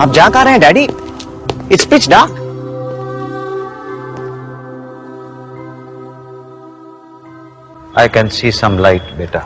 आप जा कहाँ रहे हैं daddy? It's pitch dark. I can see some light, बेटा।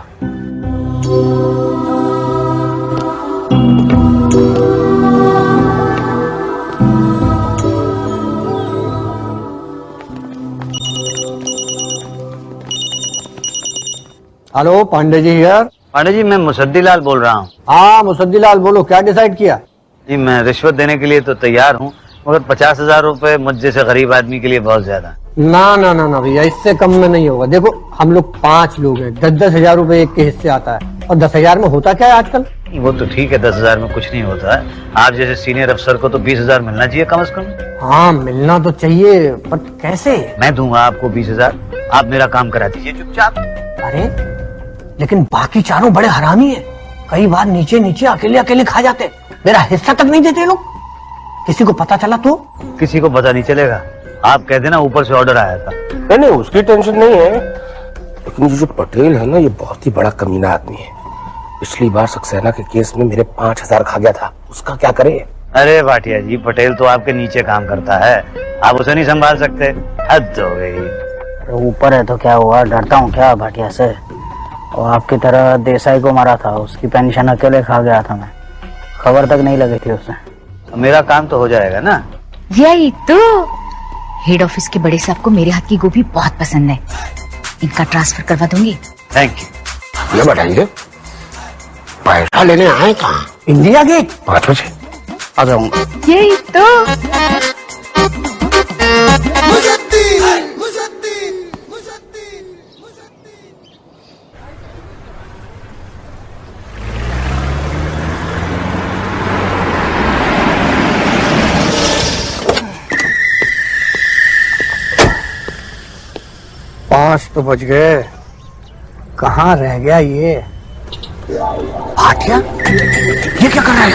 Hello, Pandey ji here. पांडे जी, मैं मुसद्दीलाल बोल रहा हूँ। हाँ मुसद्दीलाल बोलो, क्या डिसाइड किया? जी, मैं रिश्वत देने के लिए तो तैयार हूँ, मगर 50,000 रुपए मुझ जैसे गरीब आदमी के लिए बहुत ज्यादा। ना ना ना ना भैया, इससे कम में नहीं होगा। देखो हम लोग 5 लोग हैं, 10-10 हजार रुपए एक के हिस्से आता है, और 10,000 में होता क्या है आजकल? वो तो ठीक है, 10,000 में कुछ नहीं होता है। आप जैसे सीनियर अफसर को तो 20,000 मिलना चाहिए कम से कम। हाँ मिलना तो चाहिए, पर कैसे? मैं दूंगा आपको 20,000, आप मेरा काम करा दीजिए चुपचाप। अरे लेकिन बाकी चारों बड़े हरामी है, कई बार नीचे नीचे अकेले अकेले खा जाते, मेरा हिस्सा तक नहीं देते लोग। किसी को पता चला तो? किसी को पता नहीं चलेगा, आप कह देना ऊपर से ऑर्डर आया था। नहीं, उसकी टेंशन नहीं है, लेकिन ये जो पटेल है ना, ये बहुत ही बड़ा कमीना आदमी है। पिछली बार सक्सेना के केस में मेरे 5,000 खा गया था, उसका क्या करे? अरे भाटिया जी, पटेल तो आपके नीचे काम करता है, आप उसे नहीं संभाल सकते? हद हो गई। ऊपर है तो क्या हुआ, डरता हूँ क्या भाटिया से? और आपकी तरह देसाई को मारा था, उसकी पेंशन अकेले खा गया था मैं, खबर तक नहीं लगी थी उससे। मेरा काम तो हो जाएगा ना? यही तो, हेड ऑफिस के बड़े साहब को मेरे हाथ की गोभी बहुत पसंद है, इनका ट्रांसफर करवा दूंगी। Thank you. ये बताइए, पैसा लेने आए कहाँ? इंडिया गेट 5 बजे आ जाऊंगा। यही तो। पाँच तो बज गए, कहाँ रह गया ये भाटिया? ये क्या कर रहा है?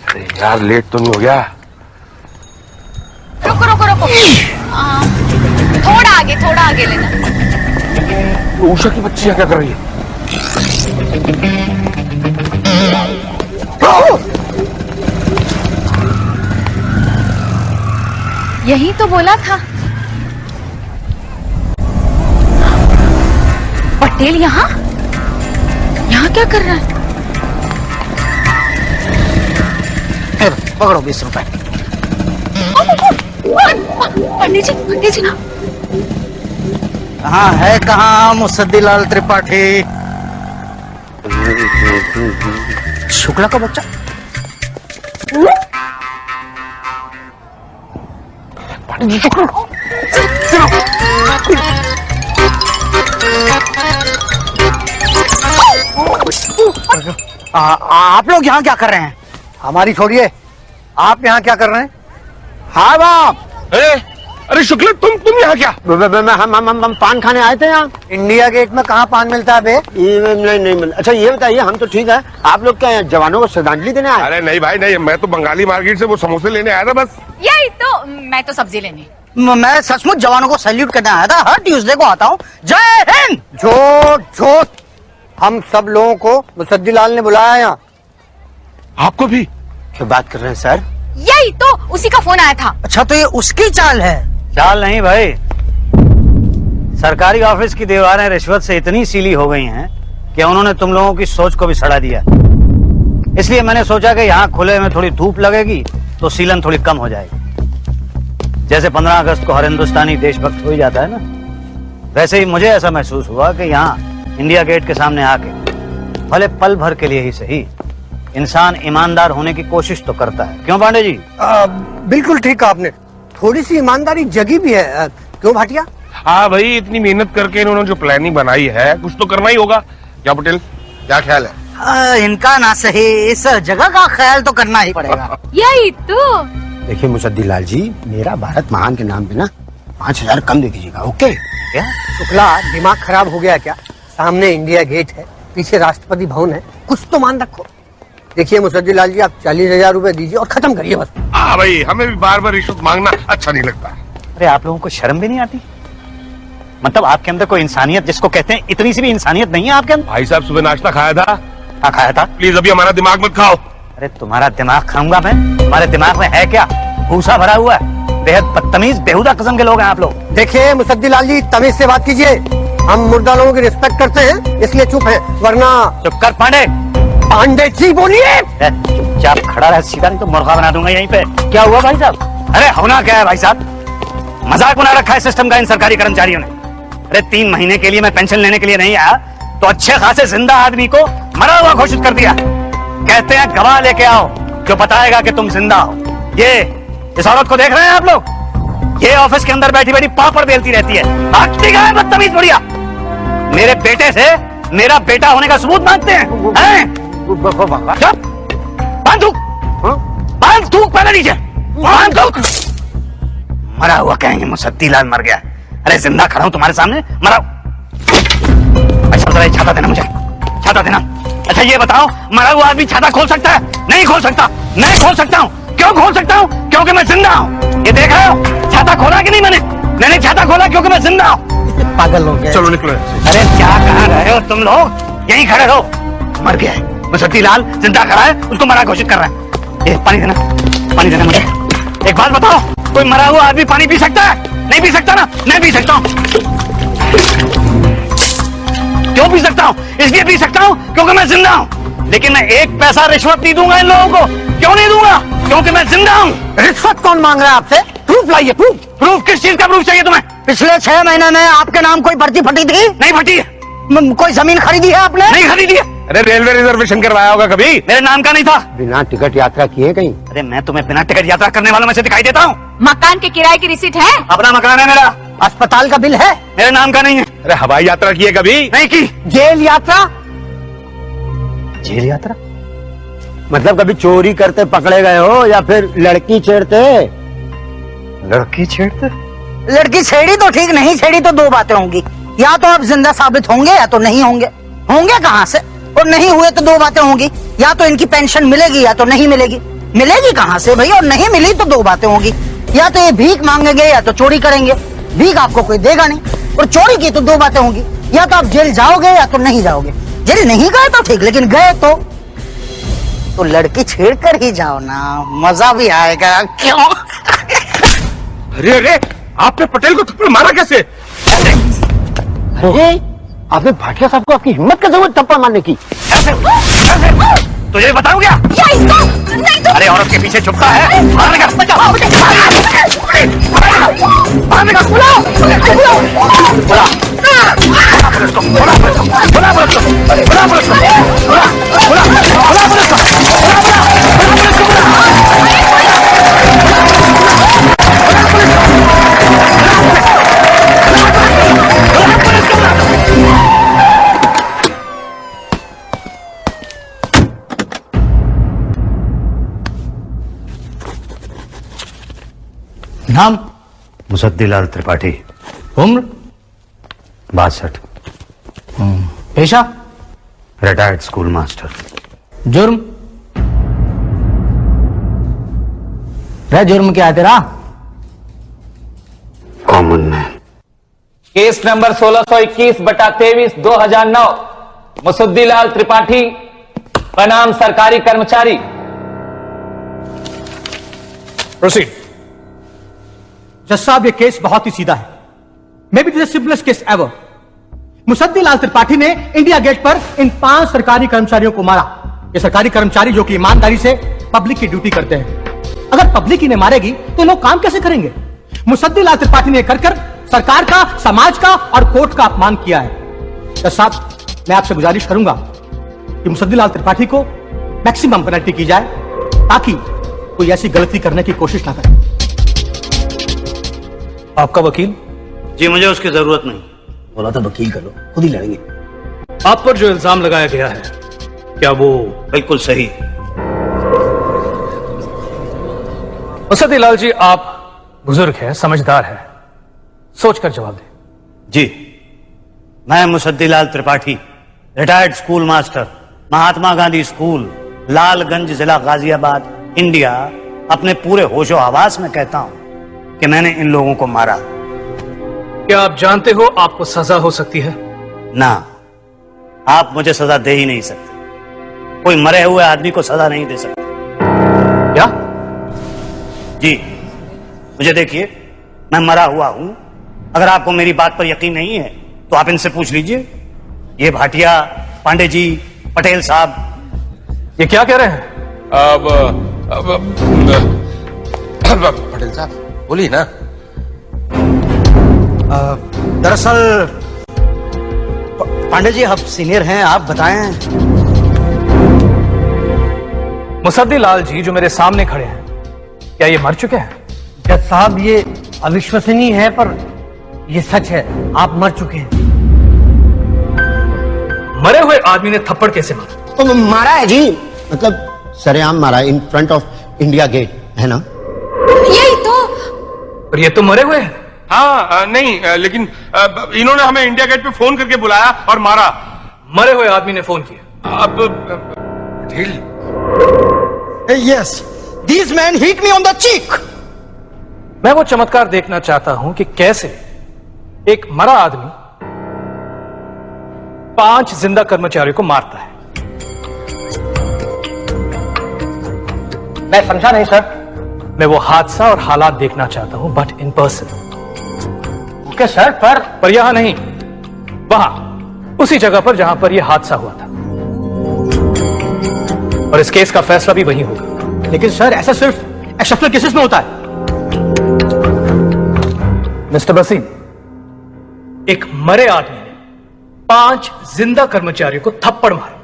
अरे यार, लेट तो नहीं हो गया? रुको रुको रुको, थोड़ा आगे लेना। उषा की बच्ची क्या कर रही है? यही तो बोला था। पटेल यहाँ क्या कर रहा है? पकड़ो 20 रुपए। पंडित जी कहाँ है, कहाँ मुसद्दीलाल त्रिपाठी? शुक्ला का बच्चा? आप लोग यहाँ क्या कर रहे हैं? हमारी छोड़िए, आप यहाँ क्या कर रहे हैं? हाँ बाप। अरे शुक्ला, तुम यहाँ क्या? हम पान खाने आए थे यहाँ। इंडिया गेट में कहाँ पान मिलता है बे? नहीं। अच्छा ये बताइए, हम तो ठीक है, आप लोग क्या जवानों को श्रद्धांजलि देने आए? अरे नहीं भाई नहीं, मैं तो बंगाली मार्केट से वो समोसे लेने आया था बस। यही तो, मैं तो सब्जी लेने। मैं सचमुच जवानों को सैल्यूट करने आया था, हर ट्यूसडे को आता हूँ। जय हिंद। झूठ, हम सब लोगों को मुसद्दीलाल ने बुलाया यहाँ। आपको भी? क्या बात कर रहे हैं सर? यही तो, उसी का फोन आया था। अच्छा, तो ये उसकी चाल है? चाल नहीं भाई, सरकारी ऑफिस की दीवारें रिश्वत से इतनी सीली हो गई हैं कि उन्होंने तुम लोगों की सोच को भी सड़ा दिया। इसलिए मैंने सोचा कि यहाँ खुले में थोड़ी धूप लगेगी तो सीलन थोड़ी कम हो जाएगी। जैसे 15 अगस्त को हर हिंदुस्तानी देशभक्त हो ही जाता है ना, वैसे ही मुझे ऐसा महसूस हुआ कि यहाँ इंडिया गेट के सामने आके भले पल भर के लिए ही सही, इंसान ईमानदार होने की कोशिश तो करता है। क्यों पांडे जी? बिल्कुल ठीक कहा आपने, थोड़ी सी ईमानदारी जगी भी है। क्यों भाटिया? हाँ भाई, इतनी मेहनत करके इन्होंने जो प्लानिंग बनाई है, कुछ तो करना ही होगा। क्या पटेल, क्या ख्याल है? इनका ना सही, इस जगह का ख्याल तो करना ही पड़ेगा। यही तो। देखिए मुसद्दीलाल जी, मेरा भारत महान के नाम पे ना 5,000 कम दे दीजिएगा, ओके? क्या शुक्ला, दिमाग खराब हो गया क्या? सामने इंडिया गेट है, पीछे राष्ट्रपति भवन है, कुछ तो मान रखो। देखिए मुसद्दीलाल जी, आप 40,000 रुपए दीजिए और खत्म करिए बस। हाँ भाई, हमें भी बार बार रिश्वत मांगना अच्छा नहीं लगता। अरे आप लोगों को शर्म भी नहीं आती? मतलब आपके अंदर कोई इंसानियत जिसको कहते हैं, इतनी सी भी इंसानियत नहीं है आपके अंदर? भाई साहब, सुबह नाश्ता खाया था, क्या खाया था? प्लीज अभी हमारा दिमाग मत खाओ। अरे तुम्हारा दिमाग खाऊंगा मैं? तुम्हारे दिमाग में है क्या? भूसा भरा हुआ है। बेहद बदतमीज बेहुदा किस्म के लोग हैं आप लोग। देखिए मुसद्दी लाल जी, तमीज से बात कीजिए। हम मुर्दा लोगों की रिस्पेक्ट करते हैं, इसलिए चुप है, वरना। चुप कर पांडे। पांडे जी बोलिए। चुपचाप खड़ा रह, सीधा नहीं तो मुर्गा बना दूंगा यहीं पे। क्या हुआ भाई साहब? अरे होना क्या है भाई साहब, मजाक बना रखा है सिस्टम का इन सरकारी कर्मचारियों ने। अरे 3 महीने के लिए मैं पेंशन लेने के लिए नहीं आया तो अच्छे खासे जिंदा आदमी को मरा हुआ घोषित कर दिया। कहते हैं गवाह लेके आओ जो बताएगा कि तुम जिंदा हो। ये इस औरत को देख रहे हैं आप लोग? ये ऑफिस के अंदर बैठी बैठी पापड़ बेलती रहती है। भागती कहाँ है बदतमीज बुढ़िया? मेरे बेटे से मेरा बेटा होने का सबूत मांगते हैं? चुप, बांध थूक, बांध थूक पहले नीचे, बांध थूक। मरा हुआ कहेंगे मुसद्दी लाल मर गया। अरे जिंदा खड़ा हूं तुम्हारे सामने, मरा। अच्छा जरा छाता देना मुझे, छाता देना। अच्छा ये बताओ, मरा हुआ आदमी छाता खोल सकता है? नहीं खोल सकता। मैं खोल सकता हूँ। क्यों खोल सकता हूँ? क्योंकि मैं जिंदा हूँ। ये देख रहे हो, छाता खोला कि नहीं? मैंने छाता खोला क्योंकि मैं जिंदा हूँ। पागल हो गए। चलो निकलो। अरे क्या कहा रहे हो तुम लोग? यहीं खड़े रहो। मर गया है मुसद्दी लाल, जिंदा खड़ा है, उसको मरा घोषित कर रहा है। ये पानी देना, पानी देना मुझे। एक बात बताओ, कोई मरा हुआ आदमी पानी पी सकता है? नहीं पी सकता ना? मैं पी सकता हूँ। क्यों पी सकता हूँ? इसलिए पी सकता हूँ क्योंकि मैं जिंदा हूँ। लेकिन मैं 1 पैसा रिश्वत नहीं दूंगा इन लोगों को। क्यों नहीं दूंगा? क्योंकि मैं जिंदा हूँ। रिश्वत कौन मांग रहा है आपसे? प्रूफ लाइए, प्रूफ। प्रूफ? किस चीज का प्रूफ चाहिए तुम्हें? पिछले 6 महीने में आपके नाम कोई पर्ची फटी थी? नहीं फटी है। कोई जमीन खरीदी है आपने? नहीं खरीदी है। अरे रेलवे रिजर्वेशन करवाया होगा कभी? मेरे नाम का नहीं था। बिना टिकट यात्रा किए कहीं? अरे मैं तुम्हें बिना टिकट यात्रा करने वालों में से दिखाई देता हूँ? मकान के किराए की रिसीट है? अपना मकान है मेरा। अस्पताल का बिल है? मेरे नाम का नहीं है। अरे हवाई यात्रा की है कभी? नहीं की। जेल यात्रा? जेल यात्रा? मतलब कभी चोरी करते पकड़े गए हो या फिर लड़की छेड़ते? लड़की छेड़ते? लड़की छेड़ी तो ठीक, नहीं छेड़ी तो 2 बातें होंगी। या तो आप जिंदा साबित होंगे या तो नहीं होंगे। होंगे कहाँ से? और नहीं हुए तो 2 बातें होंगी, या तो इनकी पेंशन मिलेगी या तो नहीं मिलेगी। मिलेगी कहाँ से भाई? और नहीं मिली तो 2 बातें होंगी, या तो ये भीख मांगेंगे या तो चोरी करेंगे। भीख आपको कोई देगा नहीं, और चोरी की तो 2 बातें होंगी, या तो आप जेल जाओगे या तो नहीं जाओगे। जेल नहीं गए तो ठीक, लेकिन गए तो लड़की छेड़ कर ही जाओ ना, मजा भी आएगा। क्यों? अरे अरे, आपने पटेल को थप्पड़ मारा कैसे? अरे आपने भाटिया साहब को आपकी हिम्मत कैसे हुई थप्पड़ मारने की? तुझे बताऊं क्या? अरे औरत के पीछे छुपता है। मारने का नाम? मुसद्दी लाल त्रिपाठी। उम्र? 62। पेशा? Retired school master. जुर्म? जुर्म क्या है तेरा? Common man. Case number 1621/23 2009 Musaddi Lal Tripathi बनाम सरकारी कर्मचारी। प्रोसीड। जज साहब, ये केस बहुत ही सीधा है। Maybe the simplest case ever. Musaddi Lal Tripathi ने इंडिया गेट पर इन 5 सरकारी कर्मचारियों को मारा। ये सरकारी कर्मचारी जो कि ईमानदारी से पब्लिक की ड्यूटी करते हैं। अगर पब्लिक ही ने मारेगी तो लोग काम कैसे करेंगे? मुसद्दी लाल त्रिपाठी ने कर सरकार का, समाज का और कोर्ट का अपमान किया है। जज साहब, मैं आपसे गुजारिश करूंगा कि मुसद्दी लाल त्रिपाठी को मैक्सिमम पेनल्टी की जाए ताकि कोई ऐसी गलती करने की कोशिश ना करे। आपका वकील? जी मुझे उसकी जरूरत नहीं। बोला तो वकील कर लो, खुद ही लड़ेंगे। आप पर जो इल्जाम लगाया गया है, क्या वो बिल्कुल सही? मुसद्दी लाल जी, आप बुजुर्ग हैं, समझदार हैं, सोचकर जवाब दें। जी, मैं Musaddi Lal Tripathi, retired school master, Mahatma Gandhi school, Lalganj, जिला गाजियाबाद, इंडिया, अपने पूरे होशो हवास में कहता हूं कि मैंने इन लोगों को मारा। क्या आप जानते हो आपको सजा हो सकती है? ना, आप मुझे सजा दे ही नहीं सकते। कोई मरे हुए आदमी को सजा नहीं दे सकता। क्या? जी, मुझे देखिए, मैं मरा हुआ हूं। अगर आपको मेरी बात पर यकीन नहीं है तो आप इनसे पूछ लीजिए। ये भाटिया, पांडे जी, पटेल साहब, ये क्या कह रहे हैं? पटेल साहब बोलिए ना। दरअसल पांडे जी आप सीनियर हैं, आप बताएं। मुसद्दी लाल जी जो मेरे सामने खड़े हैं, क्या ये मर चुके हैं? जज साहब ये अविश्वसनीय है पर ये सच है, आप मर चुके हैं। मरे हुए आदमी ने थप्पड़ कैसे मारा? तो मारा है जी, मतलब सरेआम मारा, in front of India gate, है ना? यही तो। पर ये तो मरे हुए हैं। हाँ नहीं लेकिन इन्होंने हमें इंडिया गेट पे फोन करके बुलाया और मारा। मरे हुए आदमी ने फोन किया। अब Patel, yes, these man hit me on the cheek. मैं वो चमत्कार देखना चाहता हूं कि कैसे एक मरा आदमी 5 जिंदा कर्मचारियों को मारता है। मैं समझा नहीं सर। मैं वो हादसा और हालात देखना चाहता हूं, but in person. Okay sir, पर यहां नहीं, वहां, उसी जगह पर जहां पर यह हादसा हुआ था। और इस केस का फैसला भी वहीं होगा। लेकिन सर ऐसा सिर्फ एक्सेप्शनल केसेस में होता है। मिस्टर वसीम, एक मरे आदमी ने 5 जिंदा कर्मचारियों को थप्पड़ मारा,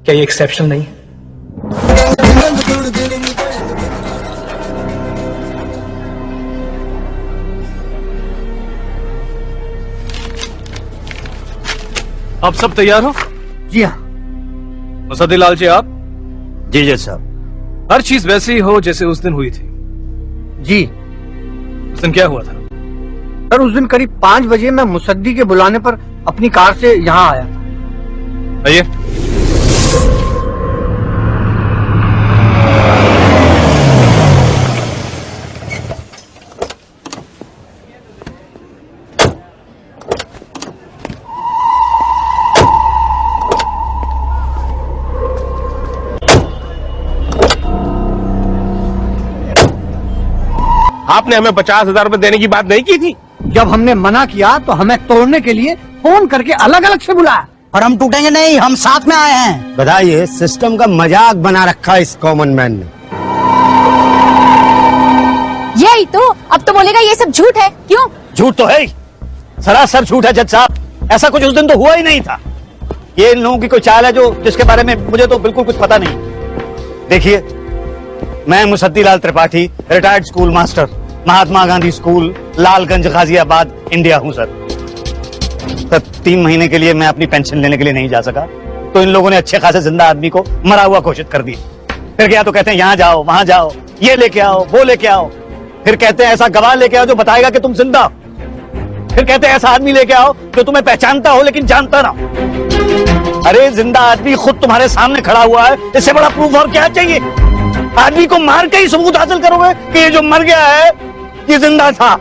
क्या ये एक्सेप्शनल नहीं है? आप सब तैयार हो? जी हाँ। मुसद्दी लाल जी, आप? जी जज साहब। हर चीज वैसी ही हो जैसे उस दिन हुई थी। जी उस दिन क्या हुआ था? सर, उस दिन करीब 5 बजे मैं मुसद्दी के बुलाने पर अपनी कार से यहाँ आया। आइए। आपने हमें 50,000 रुपए देने की बात नहीं की थी? जब हमने मना किया तो हमें तोड़ने के लिए फोन करके अलग अलग से बुलाया। और हम टूटेंगे नहीं, हम साथ में आए हैं। बताइए, सिस्टम का मजाक बना रखा है इस कॉमन मैन ने। यही तो। अब तो बोलेगा ये सब झूठ है। क्यों? झूठ तो है ही, सरासर झूठ है जज साहब। ऐसा कुछ उस दिन तो हुआ ही नहीं था। ये इन लोगों की कोई चाल है जो जिसके बारे में मुझे तो बिल्कुल कुछ पता नहीं। देखिए, मैं Musaddi Lal Tripathi, retired school master, Mahatma Gandhi school, Lalganj, Ghaziabad, India हूं सर। 3 महीने के लिए मैं अपनी पेंशन लेने के लिए नहीं जा सका, तो इन लोगों ने अच्छे खासे जिंदा आदमी को मरा हुआ घोषित कर दिया। फिर क्या तो कहते हैं यहाँ जाओ, वहां जाओ, ये लेके आओ, वो लेके आओ। फिर कहते हैं ऐसा गवाह लेके आओ जो बताएगा कि तुम जिंदा हो। फिर कहते हैं ऐसा आदमी लेके आओ जो तुम्हें पहचानता हो लेकिन जानता ना हो। अरे जिंदा आदमी खुद तुम्हारे सामने खड़ा हुआ है, इससे बड़ा प्रूफ और क्या चाहिए? आदमी को मार के ही सबूत हासिल करोगे कि ये जो मर गया है ये जिंदा था।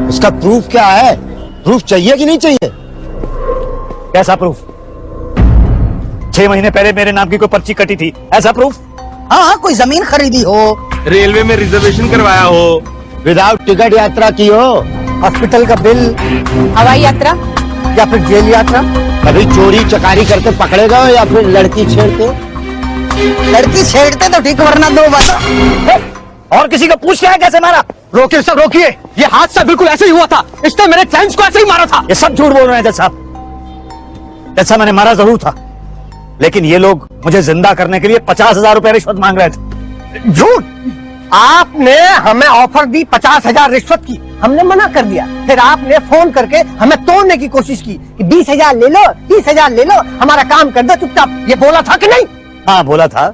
इसका प्रूफ क्या है? प्रूफ चाहिए कि नहीं चाहिए? कैसा प्रूफ? 6 महीने पहले मेरे नाम की कोई पर्ची कटी थी, ऐसा प्रूफ? हाँ, कोई जमीन खरीदी हो, रेलवे में रिजर्वेशन करवाया हो, विदाउट टिकट यात्रा की हो, हॉस्पिटल का बिल, हवाई यात्रा, या फिर जेल यात्रा। कभी चोरी चकारी करते पकड़े गए या फिर लड़की छेड़ते? लड़की छेड़ते तो ठीक, वरना 2 बार। और किसी को पूछ लिया है कैसे मारा? रोकिए सर, रोकिए। ये हादसा बिल्कुल ऐसे ही हुआ था। इसने मेरे फ्रेंड्स को ऐसे ही मारा था। ये सब झूठ बोल रहे हैं जज साहब। जज साहब, मैंने मारा जरूर था, लेकिन ये लोग मुझे जिंदा करने के लिए 50,000 रुपए रिश्वत मांग रहे थे। झूठ। आपने हमें ऑफर दी 50,000 रिश्वत की, हमने मना कर दिया। फिर आपने फोन करके हमें तोड़ने की कोशिश की कि 20,000 ले लो, 30,000 ले लो, हमारा काम कर दो चुपचाप। ये बोला था कि नहीं? हाँ बोला था,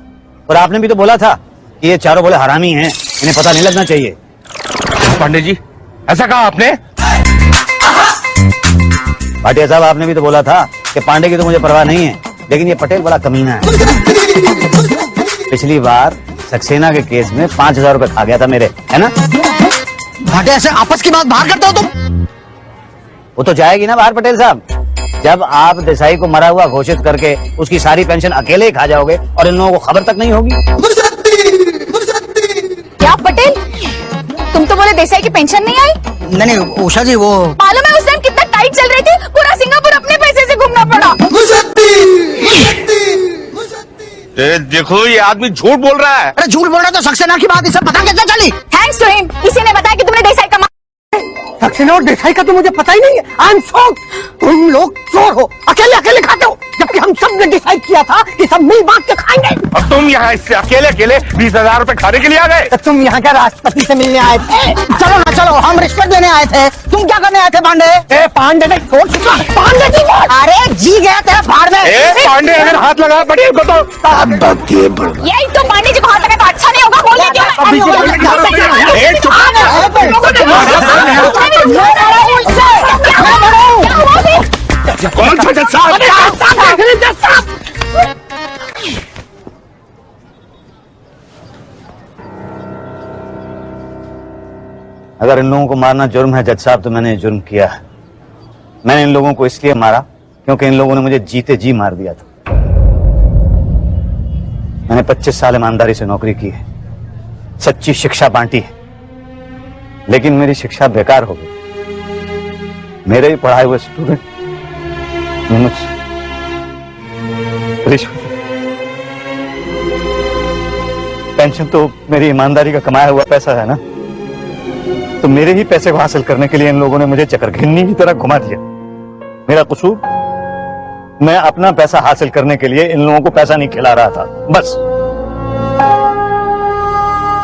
और आपने भी तो बोला था कि ये चारों बोले हरामी हैं, इन्हें पता नहीं लगना चाहिए। पांडे जी ऐसा कहा आपने? भाटिया साहब, आपने भी तो बोला था कि पांडे की तो मुझे परवाह नहीं है, लेकिन ये पटेल बड़ा कमीना है। पिछली बार सक्सेना के केस में 5,000 रुपए खा गया था मेरे, है ना? भाटे ऐसे आपस की बात बाहर करते हो तुम? वो तो जाएगी ना बाहर पटेल साहब। जब आप देसाई को मरा हुआ घोषित करके उसकी सारी पेंशन अकेले ही खा जाओगे और इन लोगों को खबर तक नहीं होगी। क्या पटेल, तुम तो बोले देसाई की पेंशन नहीं आई? नहीं उषा जी वो मालूम है उस टाइम कितना टाइट चल रही थी, पूरा सिंगापुर अपने पैसे से घूमना पड़ा। देखो ये आदमी झूठ बोल रहा है। अरे झूठ बोल रहा तो सक्सेना की बात इसे पता कैसे चली? थैंक्स टू हिम, इसी ने बताया कि तुमने देसाई का सक्सेना और देसाई का तो मुझे पता ही नहीं है। आई एम शॉक्ड, तुम लोग चोर हो, अकेले अकेले खाते हो, जबकि हम सब ने डिसाइड किया था कि सब मिल बांट के खाएंगे। और तुम यहाँ इससे अकेले अकेले 20,000 रुपए खाने के लिए आ गए। तो तुम यहाँ का राष्ट्रपति से मिलने आए थे? चलो ना चलो, हम रिश्वत देने आए थे, तुम क्या करने आए थे पांडे? ए पांडे ने छोड़ चुका, पांडे की बात। अरे जी गए थे भाड़ में। पांडे अगर हाथ लगा पटेल को तो यही तो पांडे जी को हाथ लगा तो अच्छा नहीं होगा, बोलने क्यों? कौन सा जज साहब? अगर इन लोगों को मारना जुर्म है जज साहब, तो मैंने जुर्म किया है। मैंने इन लोगों को इसलिए मारा क्योंकि इन लोगों ने मुझे जीते जी मार दिया था। मैंने 25 साल ईमानदारी से नौकरी की है, सच्ची शिक्षा बांटी है, लेकिन मेरी शिक्षा बेकार हो गई। मेरे ही पढ़ाए हुए स्टूडेंट मुझसे रिश्वत, पेंशन तो मेरी ईमानदारी का कमाया हुआ पैसा है ना, तो मेरे ही पैसे को हासिल करने के लिए इन लोगों ने मुझे चकरघिन्नी की तरह घुमा दिया। मेरा कसूर, मैं अपना पैसा हासिल करने के लिए इन लोगों को पैसा नहीं खिला रहा था, बस।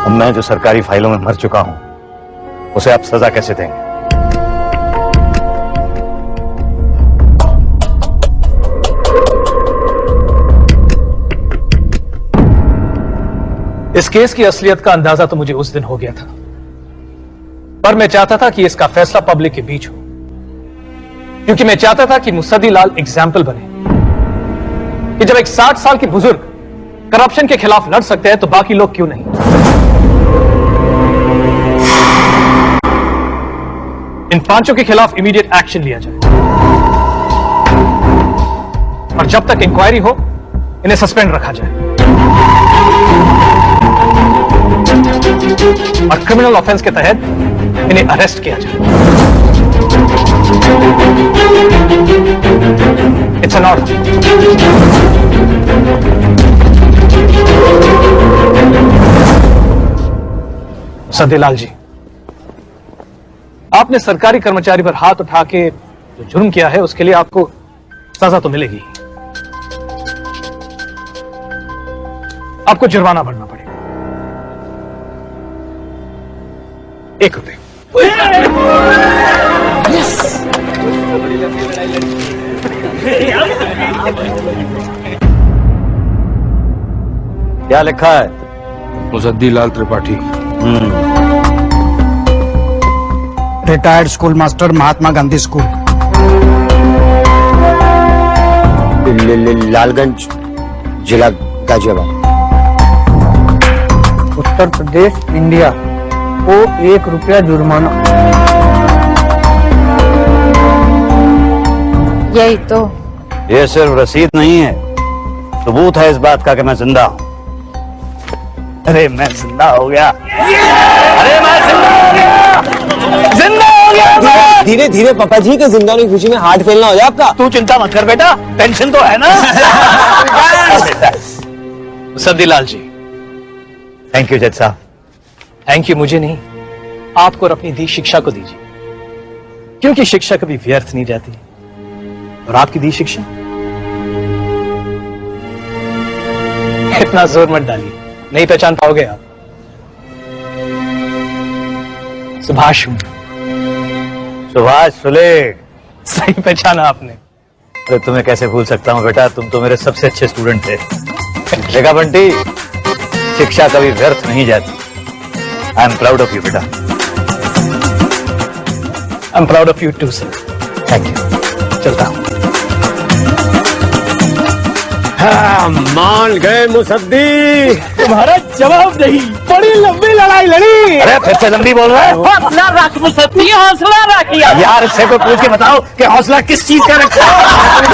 अब मैं जो सरकारी फाइलों में मर चुका हूं, उसे आप सजा कैसे देंगे? इस केस की असलियत का अंदाजा तो मुझे उस दिन हो गया था, पर मैं चाहता था कि इसका फैसला पब्लिक के बीच हो, क्योंकि मैं चाहता था कि मुसद्दी लाल एग्जाम्पल बने कि जब एक 60 साल की बुजुर्ग करप्शन के खिलाफ लड़ सकते हैं तो बाकी लोग क्यों नहीं। इन 5 के खिलाफ इमीडिएट एक्शन लिया जाए और जब तक इंक्वायरी हो इन्हें सस्पेंड रखा जाए और क्रिमिनल ऑफेंस के तहत इन्हें अरेस्ट किया जाए। It's an order. Musaddilal ji, आपने सरकारी कर्मचारी पर हाथ उठा के जो जुर्म किया है उसके लिए आपको सजा तो मिलेगी, आपको जुर्माना भरना पड़ेगा। 1 रुपये। क्या लिखा है? Musaddi Lal Tripathi, retired school master, Mahatma Gandhi school, Lalganj, जिला गाजियाबाद, उत्तर प्रदेश, इंडिया को 1 रुपया जुर्माना। यही तो। ये सिर्फ रसीद नहीं है, सबूत है इस बात का कि मैं जिंदा हूं। अरे मैं जिंदा हो गया, अरे मैं जिंदा हो गया, जिंदा हो गया। धीरे धीरे पापा जी के जिंदा की खुशी में हार्ट फेल ना हो जाए आपका। तू चिंता मत कर बेटा, पेंशन तो है ना। मुसद्दीलाल जी, थैंक यू जज साहब। थैंक यू मुझे नहीं, आपको और अपनी दी शिक्षा को दीजिए, क्योंकि शिक्षा कभी व्यर्थ नहीं जाती। और आपकी दी शिक्षा, इतना जोर मत डालिए, नहीं पहचान पाओगे आप। सुभाष हूं। सुभाष सुलेख, सही पहचाना आपने। अरे तुम्हें कैसे भूल सकता हूं बेटा, तुम तो मेरे सबसे अच्छे स्टूडेंट थे। देखा बंटी, शिक्षा कभी व्यर्थ नहीं जाती। I am proud of you बेटा। I am proud of you too sir. Thank you. चलता हूं। मान गए मुसद्दी। तुम्हारा जवाब नहीं, बड़ी लंबी लड़ाई लड़ी। अरे फिर से लंबी बोल रहा है। हौसला रख मुसद्दी, हौसला रख यार इससे को पूछ के बताओ कि हौसला किस चीज का रखा है।